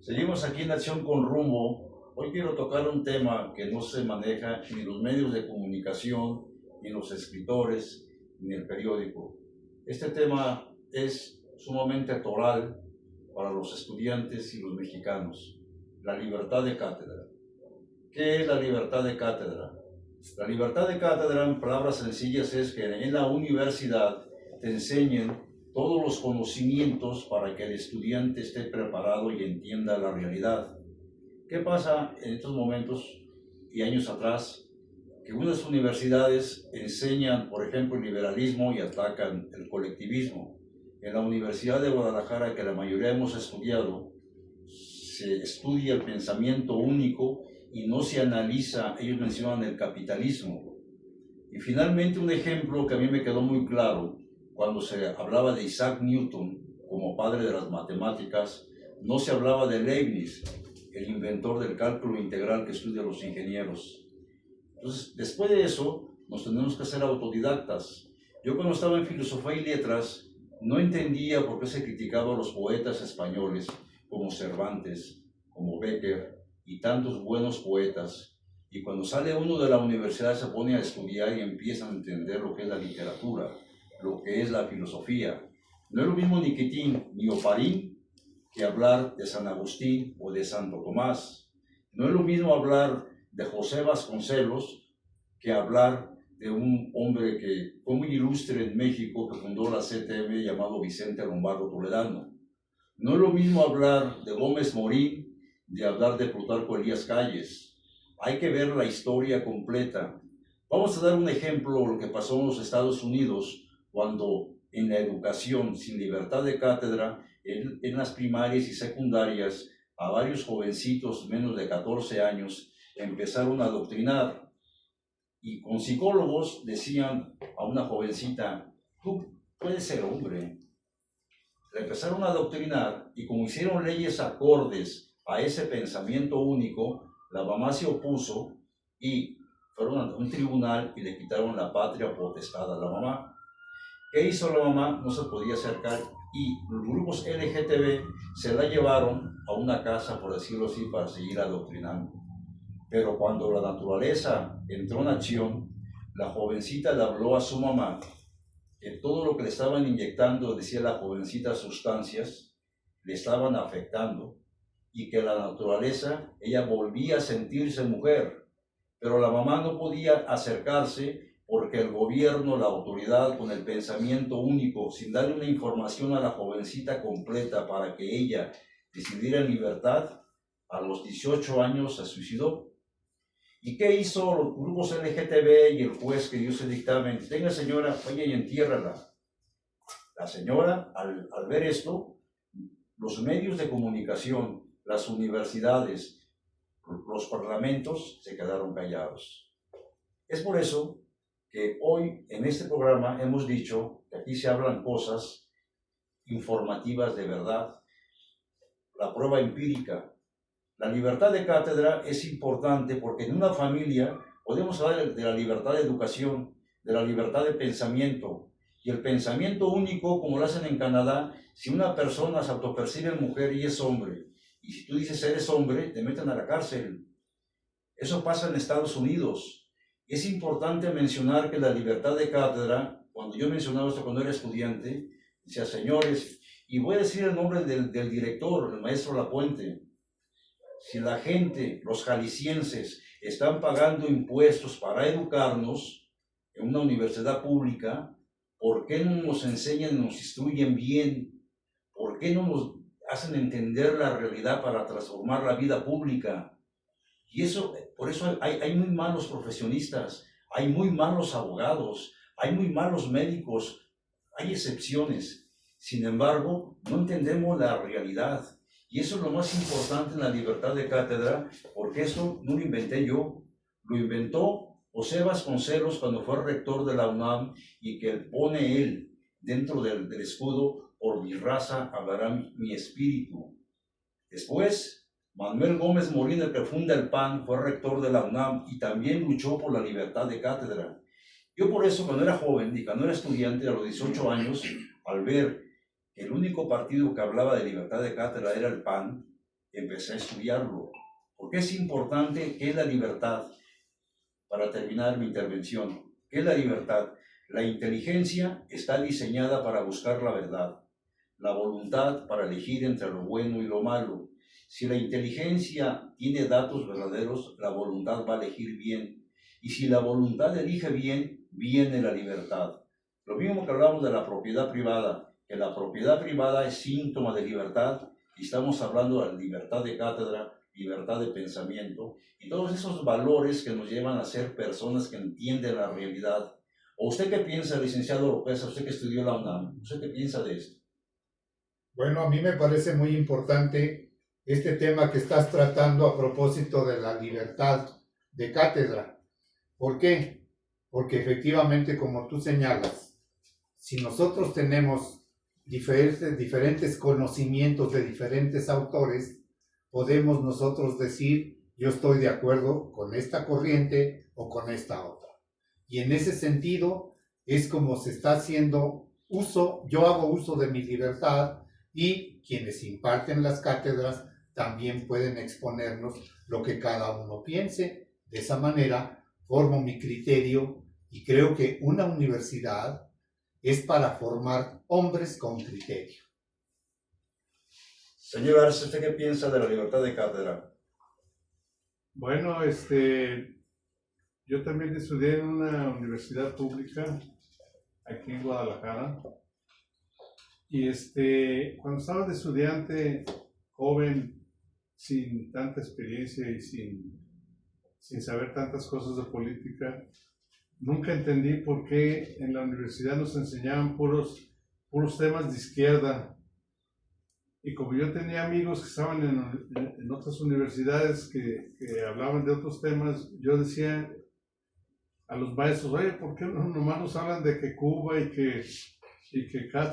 Seguimos aquí en Acción con Rumbo. Hoy quiero tocar un tema que no se maneja ni en los medios de comunicación, ni en los escritores, ni en el periódico. Este tema es sumamente actual para los estudiantes y los mexicanos. La libertad de cátedra. ¿Qué es la libertad de cátedra? La libertad de cátedra, en palabras sencillas, es que en la universidad te enseñen todos los conocimientos para que el estudiante esté preparado y entienda la realidad. ¿Qué pasa en estos momentos y años atrás? Que unas universidades enseñan, por ejemplo, el liberalismo y atacan el colectivismo. En la Universidad de Guadalajara, que la mayoría hemos estudiado, se estudia el pensamiento único y no se analiza, ellos mencionan el capitalismo. Y finalmente un ejemplo que a mí me quedó muy claro, cuando se hablaba de Isaac Newton como padre de las matemáticas, no se hablaba de Leibniz, el inventor del cálculo integral que estudia a los ingenieros. Entonces, después de eso, nos tenemos que hacer autodidactas. Yo cuando estaba en Filosofía y Letras, no entendía por qué se criticaba a los poetas españoles como Cervantes, como Bécquer y tantos buenos poetas. Y cuando sale uno de la universidad se pone a estudiar y empieza a entender lo que es la literatura, lo que es la filosofía. No es lo mismo Niquitín ni Oparín que hablar de San Agustín o de Santo Tomás. No es lo mismo hablar de José Vasconcelos que hablar de un hombre que fue muy ilustre en México, que fundó la CTM, llamado Vicente Lombardo Toledano. No es lo mismo hablar de Gómez Morín, de hablar de Plutarco Elías Calles. Hay que ver la historia completa. Vamos a dar un ejemplo de lo que pasó en los Estados Unidos cuando en la educación sin libertad de cátedra, en las primarias y secundarias, a varios jovencitos menos de 14 años empezaron a adoctrinar. Y con psicólogos decían a una jovencita, tú puedes ser hombre. La empezaron a adoctrinar y como hicieron leyes acordes a ese pensamiento único, la mamá se opuso y fueron a un tribunal y le quitaron la patria potestad a la mamá. ¿Qué hizo la mamá? No se podía acercar y los grupos LGTB se la llevaron a una casa, por decirlo así, para seguir adoctrinando. Pero cuando la naturaleza entró en acción, la jovencita le habló a su mamá que todo lo que le estaban inyectando, decía la jovencita, sustancias, le estaban afectando y que la naturaleza, ella volvía a sentirse mujer, pero la mamá no podía acercarse porque el gobierno, la autoridad, con el pensamiento único, sin darle una información a la jovencita completa para que ella decidiera en libertad, a los 18 años se suicidó. ¿Y qué hizo los grupos LGTB y el juez que dio ese dictamen? Venga señora, vaya y entiérrala. La señora, al ver esto, los medios de comunicación, las universidades, los parlamentos se quedaron callados. Es por eso que hoy en este programa hemos dicho que aquí se hablan cosas informativas de verdad, la prueba empírica. La libertad de cátedra es importante porque en una familia podemos hablar de la libertad de educación, de la libertad de pensamiento. Y el pensamiento único, como lo hacen en Canadá, si una persona se autopercibe mujer y es hombre, y si tú dices eres hombre, te meten a la cárcel. Eso pasa en Estados Unidos. Es importante mencionar que la libertad de cátedra, cuando yo mencionaba esto cuando era estudiante, decía, señores, y voy a decir el nombre del director, el maestro Lapuente. Si la gente, los jaliscienses, están pagando impuestos para educarnos en una universidad pública, ¿por qué no nos enseñan y nos instruyen bien? ¿Por qué no nos hacen entender la realidad para transformar la vida pública? Y eso, por eso hay muy malos profesionistas, hay muy malos abogados, hay muy malos médicos, hay excepciones. Sin embargo, no entendemos la realidad. Y eso es lo más importante en la libertad de cátedra, porque eso no lo inventé yo, lo inventó José Vasconcelos cuando fue rector de la UNAM y que pone él dentro del escudo, por mi raza hablará mi espíritu. Después, Manuel Gómez Morín, el que funda el PAN, fue rector de la UNAM y también luchó por la libertad de cátedra. Yo por eso, cuando era joven y cuando era estudiante, a los 18 años, al ver que el único partido que hablaba de libertad de cátedra era el PAN, empecé a estudiarlo. ¿Por qué es importante? ¿Qué es la libertad? Para terminar mi intervención, ¿qué es la libertad? La inteligencia está diseñada para buscar la verdad, la voluntad para elegir entre lo bueno y lo malo. Si la inteligencia tiene datos verdaderos, la voluntad va a elegir bien. Y si la voluntad elige bien, viene la libertad. Lo mismo que hablamos de la propiedad privada, que la propiedad privada es síntoma de libertad, y estamos hablando de la libertad de cátedra, libertad de pensamiento, y todos esos valores que nos llevan a ser personas que entienden la realidad. ¿O usted qué piensa, licenciado López, usted que estudió la UNAM? ¿Usted qué piensa de esto? Bueno, a mí me parece muy importante este tema que estás tratando a propósito de la libertad de cátedra. ¿Por qué? Porque efectivamente, como tú señalas, si nosotros tenemos diferentes conocimientos de diferentes autores, podemos nosotros decir, yo estoy de acuerdo con esta corriente o con esta otra. Y en ese sentido es como se está haciendo uso, yo hago uso de mi libertad y quienes imparten las cátedras también pueden exponernos lo que cada uno piense. De esa manera formo mi criterio y creo que una universidad es para formar hombres con criterio. Señor Arce, ¿usted qué piensa de la libertad de cátedra? Bueno, yo también estudié en una universidad pública aquí en Guadalajara y cuando estaba de estudiante joven, sin tanta experiencia y sin saber tantas cosas de política, nunca entendí por qué en la universidad nos enseñaban puros temas de izquierda. Y como yo tenía amigos que estaban en otras universidades que hablaban de otros temas, yo decía a los maestros, oye, ¿por qué nomás nos hablan de que Cuba y que Castro